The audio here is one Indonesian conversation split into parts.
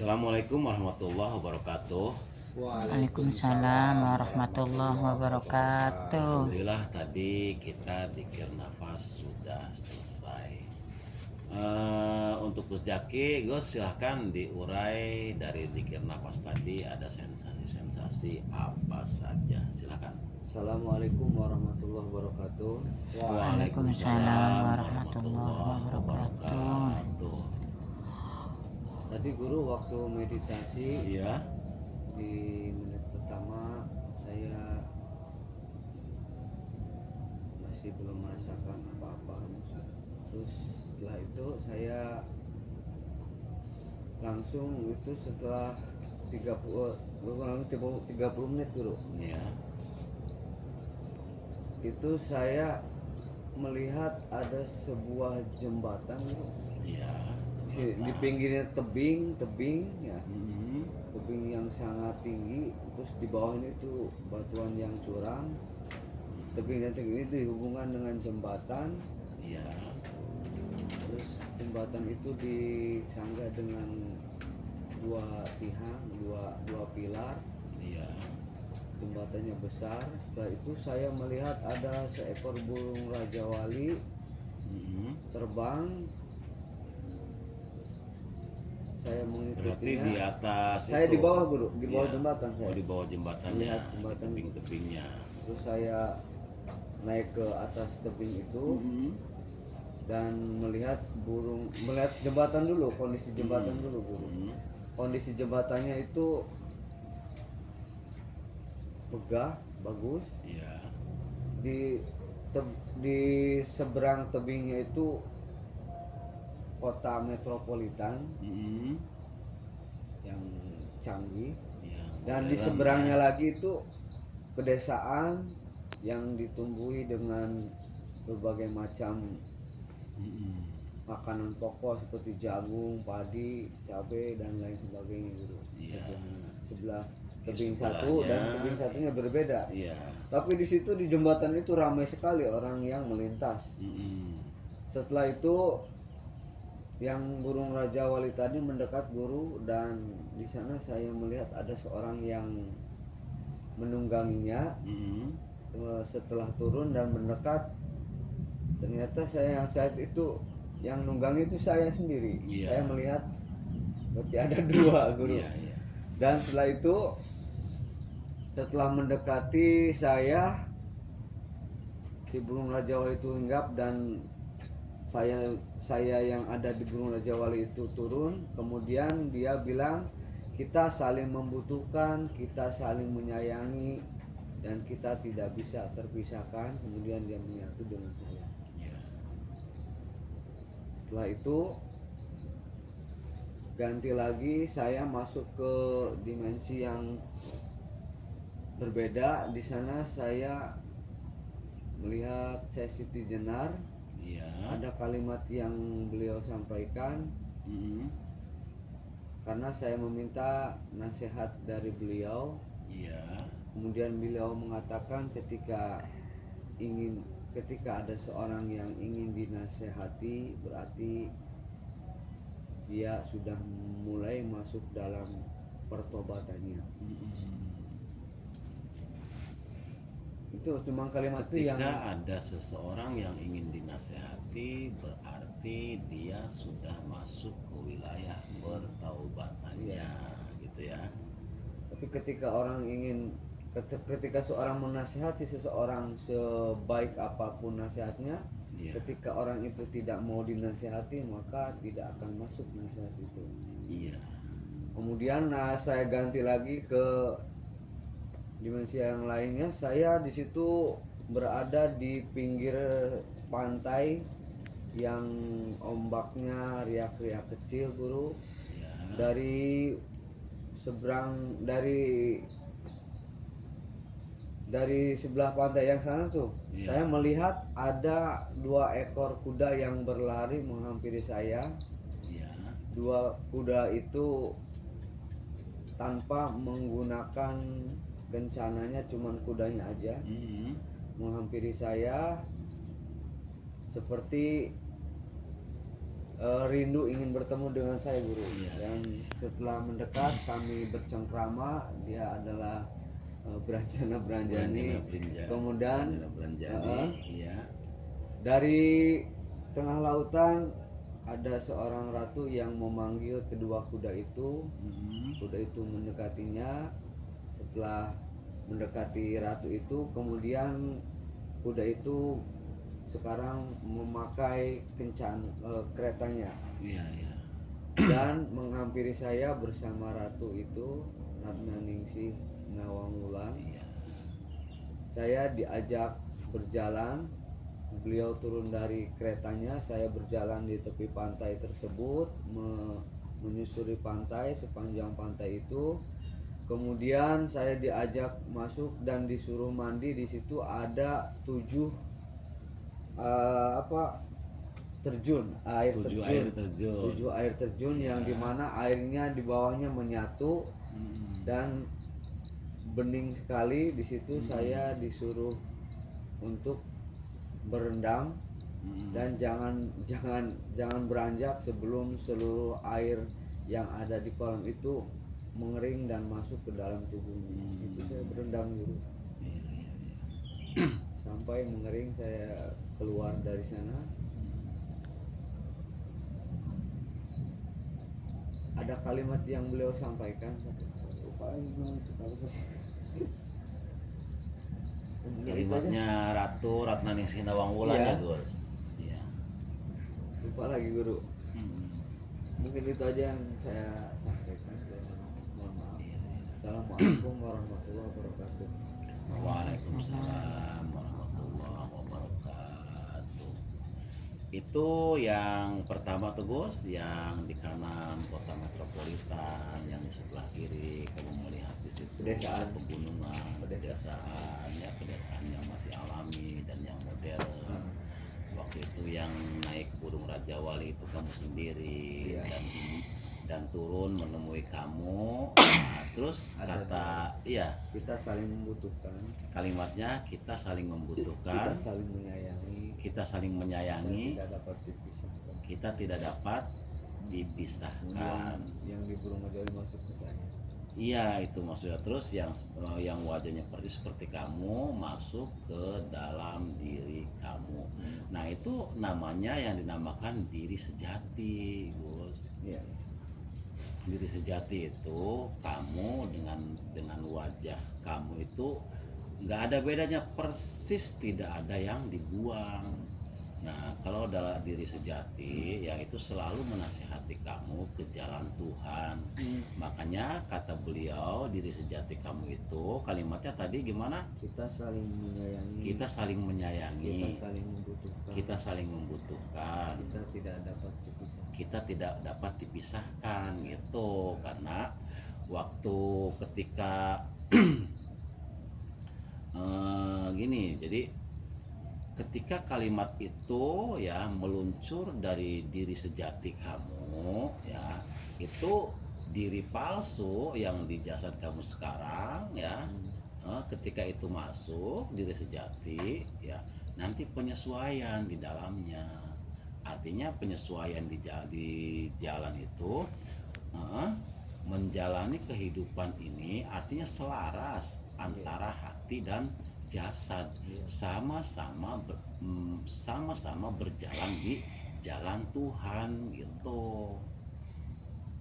Assalamualaikum warahmatullahi wabarakatuh. Waalaikumsalam warahmatullahi wabarakatuh. Alhamdulillah tadi kita dikir nafas sudah selesai. Untuk Gus Jaki, Gus silahkan diurai dari dikir nafas tadi ada sensasi-sensasi apa saja, silahkan. Assalamualaikum warahmatullahi wabarakatuh. Waalaikumsalam warahmatullahi wabarakatuh. Tadi guru waktu meditasi Iya. di menit pertama saya masih belum merasakan apa-apa. Terus setelah itu saya langsung itu setelah 30 menit guru. Iya. Itu saya melihat ada sebuah jembatan guru. Iya. Di pinggirnya tebing ya, Mhm. tebing yang sangat tinggi, terus di bawahnya itu batuan yang curam. Tebing dan tinggi itu dihubungkan dengan jembatan, Iya. terus jembatan itu disangga dengan dua tiang, dua pilar. Iya. Jembatannya besar. Setelah itu saya melihat ada seekor burung raja wali Mhm. terbang. Saya Berarti mengikutinya. di atas Saya itu. di bawah guru, di bawah Iya. jembatan saya. Oh, di bawah jembatannya, Lihat jembatan. tebing-tebingnya. Terus saya naik ke atas tebing itu dan melihat jembatan dulu, kondisi jembatan dulu guru. Mhm. Kondisi jembatannya itu megah, bagus. Iya. Di seberang tebingnya itu kota metropolitan Mhm. yang canggih, Iya, dan di modern seberangnya ya. lagi itu pedesaan yang ditumbuhi dengan berbagai macam Mhm. makanan pokok seperti jagung, padi, cabai dan lain sebagainya gitu. Iya. Sebelah Di tebing sebelahnya. satu dan tebing satunya berbeda. Iya. Tapi di situ di jembatan itu ramai sekali orang yang melintas. Mhm. Setelah itu yang burung raja wali tadi mendekat guru, dan di sana saya melihat ada seorang yang menungganginya. Mhm. Setelah turun dan mendekat, ternyata saya yang saat itu yang nunggangi itu saya sendiri. Iya. Saya melihat berarti ada dua guru. Iya, iya. Dan setelah itu, setelah mendekati saya, si burung raja wali itu hinggap dan saya yang ada di burung raja wali itu turun. Kemudian dia bilang, kita saling membutuhkan, kita saling menyayangi, dan kita tidak bisa terpisahkan. Kemudian dia menyatu dengan saya. Iya. Setelah itu ganti lagi, saya masuk ke dimensi yang berbeda. Di sana saya melihat Siti Jenar. Iya. Ada kalimat yang beliau sampaikan, Mhm. karena saya meminta nasihat dari beliau. Iya. Kemudian beliau mengatakan ketika ada seorang yang ingin dinasehati, berarti dia sudah mulai masuk dalam pertobatannya. Mhm. Itu cuma kalimat itu yang Ketika ada seseorang yang ingin dinasehati, berarti dia sudah masuk ke wilayah pertaubatannya, gitu ya. tapi ketika seorang menasehati seseorang, sebaik apapun nasihatnya, Iya. ketika orang itu tidak mau dinasehati, maka tidak akan masuk nasihat itu. Iya. Kemudian saya ganti lagi ke dimensi yang lainnya. Saya di situ berada di pinggir pantai yang ombaknya riak-riak kecil guru. Iya. Dari sebelah pantai yang sana tuh, Iya. saya melihat ada 2 ekor kuda yang berlari menghampiri saya. Iya. 2 kuda itu tanpa menggunakan kencananya, cuman kudanya aja Mhm. menghampiri saya seperti rindu ingin bertemu dengan saya guru. Iya. Dan setelah mendekat kami bercengkrama, dia adalah beranjana-beranjani. Kemudian ya. dari tengah lautan ada seorang ratu yang memanggil kedua kuda itu. Kuda itu mendekatinya. Setelah mendekati ratu itu, kemudian kuda itu sekarang memakai keretanya Iya. dan menghampiri saya bersama ratu itu, Natnaningsih Nawangwulan. Iya. Saya diajak berjalan, beliau turun dari keretanya, saya berjalan di tepi pantai tersebut, menyusuri pantai sepanjang pantai itu. Kemudian saya diajak masuk dan disuruh mandi. Di situ ada 7 air terjun. 7 air terjun yang dimana airnya di bawahnya menyatu dan bening sekali. Di situ saya disuruh untuk berendam dan jangan beranjak sebelum seluruh air yang ada di kolam itu mengering dan masuk ke dalam tubuhnya. Itu saya berendam dulu sampai mengering. Saya keluar dari sana. Ada kalimat yang beliau sampaikan. Kalimatnya Ratu Ratnaningsih Nawangwulan Iya. ya Gus. Iya. Lupa lagi guru. Mungkin itu aja yang saya sampaikan. Mohon maaf. Assalamualaikum warahmatullahi wabarakatuh. Waalaikumsalam warahmatullahi wabarakatuh. Itu yang pertama tuh Gus, yang di kanan kota metropolitan, yang di sebelah kiri kamu melihat di situ Pedesaan. pegunungan, pedesaan, ya pedesaan yang masih alami dan yang modern. Waktu itu yang naik Gunung Raja Wali itu kamu sendiri. Iya. dan turun menemui kamu. Nah, terus kata iya, Kita saling membutuhkan, kalimatnya kita saling kita membutuhkan, saling menyayangi, kita saling menyayangi, tidak dapat dipisahkan. kita tidak dapat dipisahkan. Yang di Burung Majali masuk ke saya. Iya, itu maksudnya. Terus yang wajahnya seperti kamu masuk ke dalam diri kamu. Nah, itu namanya yang dinamakan diri sejati, Gus. Iya. Diri sejati itu kamu dengan wajah kamu itu nggak ada bedanya, persis tidak ada yang dibuang. Nah, kalau dalam diri sejati ya itu selalu menasihati kamu ke jalan Tuhan. Makanya kata beliau, diri sejati kamu itu kalimatnya tadi gimana? Kita saling menyayangi, Kita saling menyayangi, kita saling membutuhkan, kita saling membutuhkan, kita tidak dapat dipisahkan. kita tidak dapat dipisahkan gitu. Karena waktu ketika gini, jadi ketika kalimat itu ya meluncur dari diri sejati kamu, ya itu diri palsu yang di jasad kamu sekarang ya, ketika itu masuk diri sejati ya, nanti penyesuaian di dalamnya. Artinya penyesuaian di jalan itu menjalani kehidupan ini artinya selaras antara hati dan jasad, sama-sama berjalan di jalan Tuhan gitu.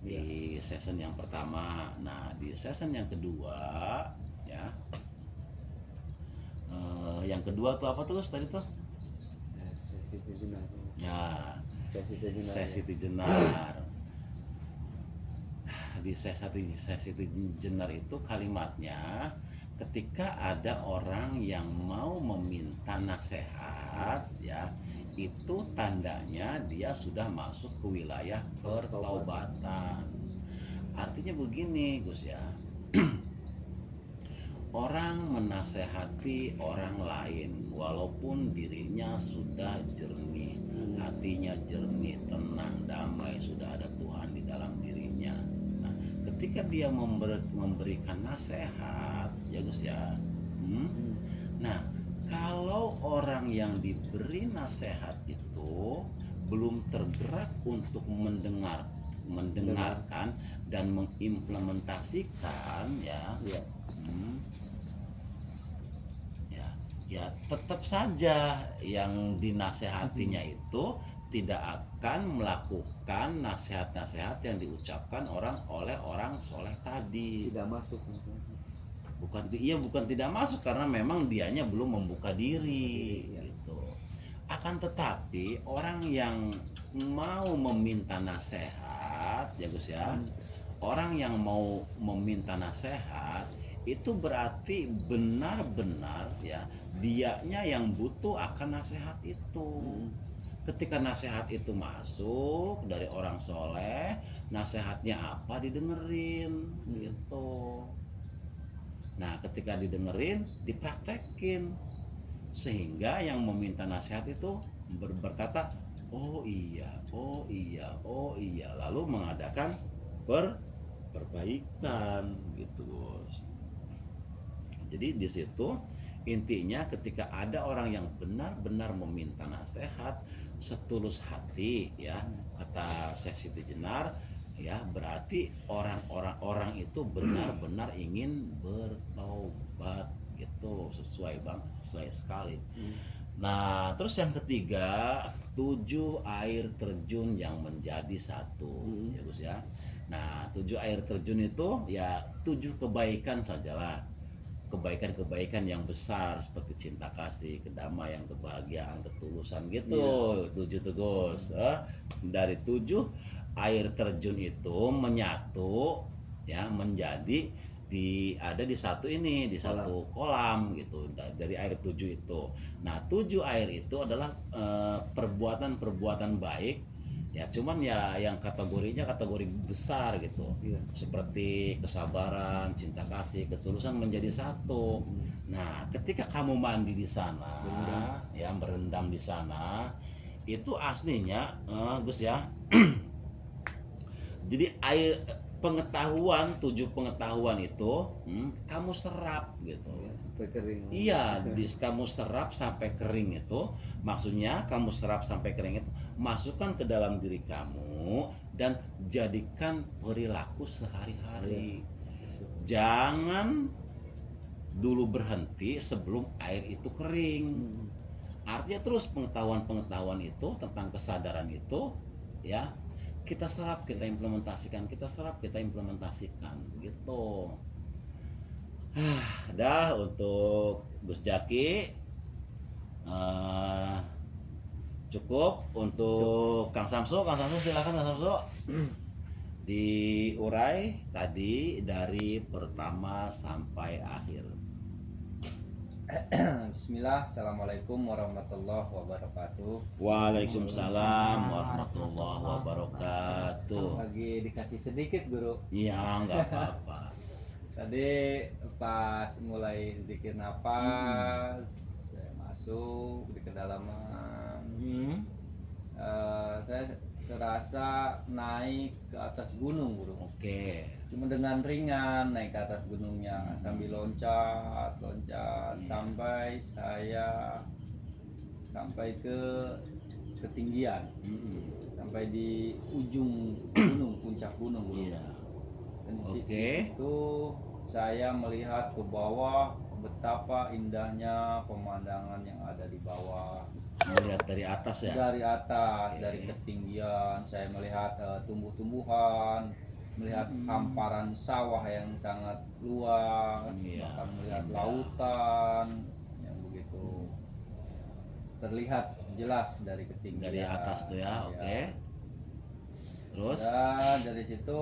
Di season yang pertama. Nah, di season yang kedua ya, yang kedua tuh apa terus tadi tuh? Sesi Tijenar. Ya, Sesi Tijenar. sesi Tijenar. Di sesi Tijenar itu kalimatnya, ketika ada orang yang mau meminta nasihat ya, itu tandanya dia sudah masuk ke wilayah pertaubatan. Artinya begini Gus ya, orang menasehati orang lain walaupun dirinya sudah jernih, hatinya jernih, tenang, damai, sudah ada Tuhan di dalam dirinya. Nah, ketika dia memberikan nasihat ya Gus ya, nah kalau orang yang diberi nasihat itu belum tergerak untuk mendengarkan dan mengimplementasikan ya, Iya. Ya tetap saja yang dinasehatinya itu tidak akan melakukan nasihat-nasihat yang diucapkan oleh orang soleh tadi. Tidak masuk. Bukan tidak masuk karena memang dianya belum membuka diri gitu. Akan tetapi orang yang mau meminta nasihat ya Gus ya, orang yang mau meminta nasihat itu berarti benar-benar ya dianya yang butuh akan nasihat itu. Ketika nasihat itu masuk dari orang soleh, nasihatnya apa didengerin gitu. Nah ketika didengerin dipraktekin, sehingga yang meminta nasihat itu berkata oh iya, lalu mengadakan perbaikan gitu. Jadi di situ intinya ketika ada orang yang benar-benar meminta nasihat setulus hati ya, kata Syekh Siti Jenar ya, berarti orang itu benar-benar ingin bertaubat gitu. Sesuai sekali. Nah terus yang ketiga, 7 air terjun yang menjadi satu ya Gus ya. Nah 7 air terjun itu ya 7 kebaikan sajalah, kebaikan-kebaikan yang besar seperti cinta kasih, kedamaian, kebahagiaan, ketulusan gitu. 7 tuh Gus. Dari 7 air terjun itu menyatu ya menjadi ada di satu ini, di satu kolam gitu dari air 7 itu. Nah 7 air itu adalah perbuatan-perbuatan baik ya, cuman ya yang kategorinya kategori besar gitu, seperti kesabaran, cinta kasih, ketulusan menjadi satu. Nah ketika kamu mandi di sana ya, berendam di sana, itu aslinya Gus ya jadi air pengetahuan, 7 pengetahuan itu kamu serap gitu. Sampai kering. Iya, kamu serap sampai kering itu, maksudnya kamu serap sampai kering itu masukkan ke dalam diri kamu dan jadikan perilaku sehari-hari. Jangan dulu berhenti sebelum air itu kering. Artinya terus pengetahuan-pengetahuan itu tentang kesadaran itu ya kita serap, kita implementasikan, gitu. Dah untuk Gus Jaki cukup. Untuk Kang Samsu silakan Kang Samsu diurai tadi dari pertama sampai akhir. Bismillah, Assalamualaikum warahmatullahi wabarakatuh. Waalaikumsalam warahmatullahi wabarakatuh. Lagi dikasih sedikit guru. Iya nggak apa-apa. Tadi pas mulai zikir napas, saya masuk di kedalaman. Saya serasa naik ke atas gunung guru. Oke. Cuma dengan ringan naik ke atas gunungnya sambil loncat sampai saya sampai ke ketinggian, sampai di ujung gunung, puncak gunung guru. Dan di situ saya melihat ke bawah betapa indahnya pemandangan yang ada di bawah. Melihat dari atas ya? Dari atas, dari ketinggian saya melihat tumbuh-tumbuhan, melihat hamparan sawah yang sangat luas, bahkan melihat lautan yang begitu terlihat jelas dari ketinggian. Dari atas tuh ya, oke. Terus? Ya, dari situ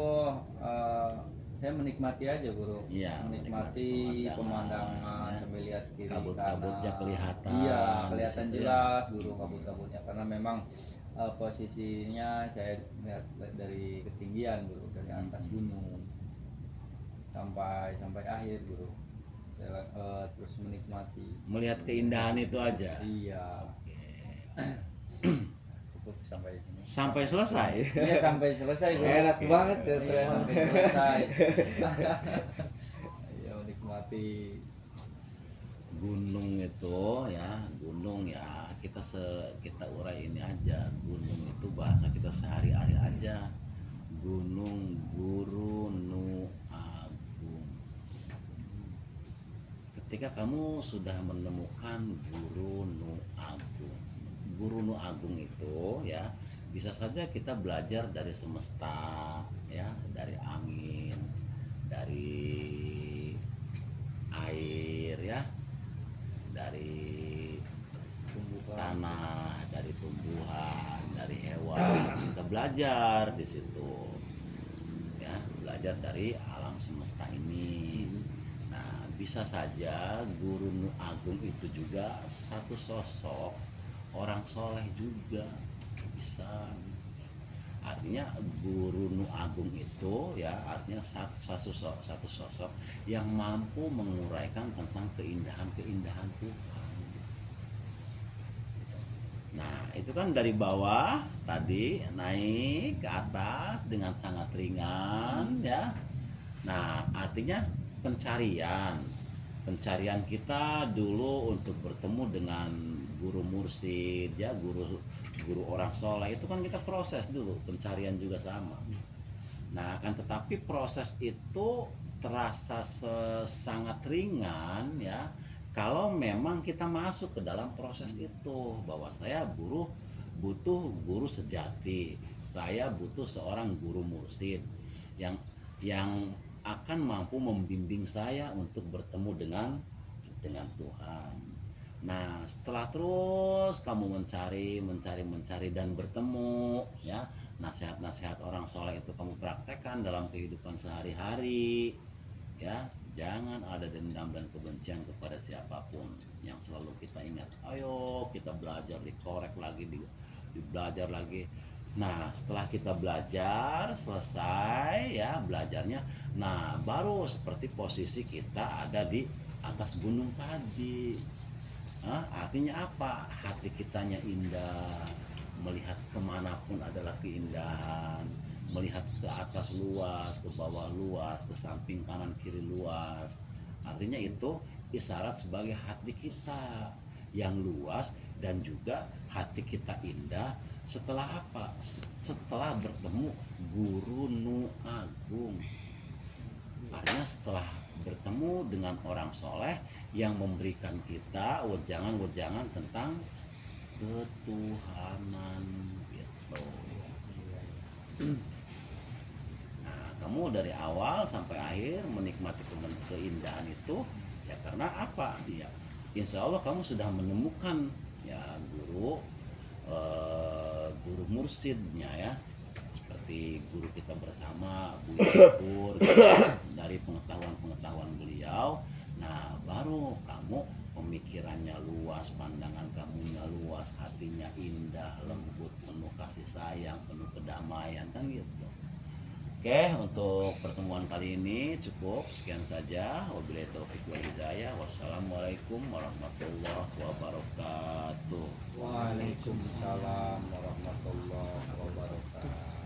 saya menikmati aja guru, menikmati pemandangan sambil lihat kiri kabut-kabutnya kanan. kelihatan. Iya, kelihatan jelas guru kabut-kabutnya karena memang posisinya saya lihat dari ketinggian guru, dari atas gunung sampai akhir guru. Saya terus menikmati. Melihat keindahan itu aja. Iya. Cukup sampai sini. Sampai selesai. Iya sampai selesai guru. Enak banget ya. Iya, sampai selesai. Iya menikmati. gunung itu ya, gunung ya kita urai ini aja. Gunung itu bahasa kita sehari-hari aja. Gunung Guru Nu Agung. Ketika kamu sudah menemukan Guru Nu Agung, Guru Nu Agung itu ya bisa saja kita belajar dari semesta ya, dari angin, dari air ya, dari tanah, dari tumbuhan, dari hewan. Kita belajar di situ ya, belajar dari alam semesta ini. Nah, bisa saja Guru Nu Agung itu juga satu sosok orang soleh juga bisa. Artinya Guru Nu Agung itu ya artinya satu sosok yang mampu menguraikan tentang keindahan-keindahan Tuhan. Nah, itu kan dari bawah tadi naik ke atas dengan sangat ringan ya. Nah, artinya pencarian kita dulu untuk bertemu dengan guru mursyid ya, guru orang soleh itu kan kita proses dulu, pencarian juga sama. Nah, akan tetapi proses itu terasa sangat ringan ya kalau memang kita masuk ke dalam proses itu, bahwa saya butuh guru sejati, saya butuh seorang guru mursyid yang akan mampu membimbing saya untuk bertemu dengan Tuhan. Nah, setelah terus kamu mencari dan bertemu ya, nasihat-nasihat orang soleh itu kamu praktekkan dalam kehidupan sehari-hari ya. Jangan ada dendam dan kebencian kepada siapapun. Yang selalu kita ingat, ayo kita belajar, dikorek lagi, belajar lagi. Nah, setelah kita belajar selesai ya belajarnya, nah baru seperti posisi kita ada di atas gunung tadi. Artinya apa? Hati kitanya indah, melihat kemanapun adalah keindahan, melihat ke atas luas, ke bawah luas, ke samping kanan kiri luas. Artinya itu isyarat sebagai hati kita yang luas dan juga hati kita indah. Setelah apa? Setelah bertemu Guru Nu Agung. Artinya setelah bertemu dengan orang soleh yang memberikan kita wejangan-wejangan tentang ketuhanan gitu. Nah, kamu dari awal sampai akhir menikmati keindahan itu ya karena apa? Ya, insya Allah kamu sudah menemukan ya guru mursyidnya ya, seperti guru kita bersama Bu Syukur dari pengetahuan beliau. Nah, baru kamu pemikirannya luas, pandangan kamunya luas, hatinya indah, lembut, penuh kasih sayang, penuh kedamaian kan gitu. Oke, untuk pertemuan kali ini cukup sekian saja. Wabillahi taufiq wal hidayah. Wassalamualaikum warahmatullahi wabarakatuh. Waalaikumsalam warahmatullahi wabarakatuh.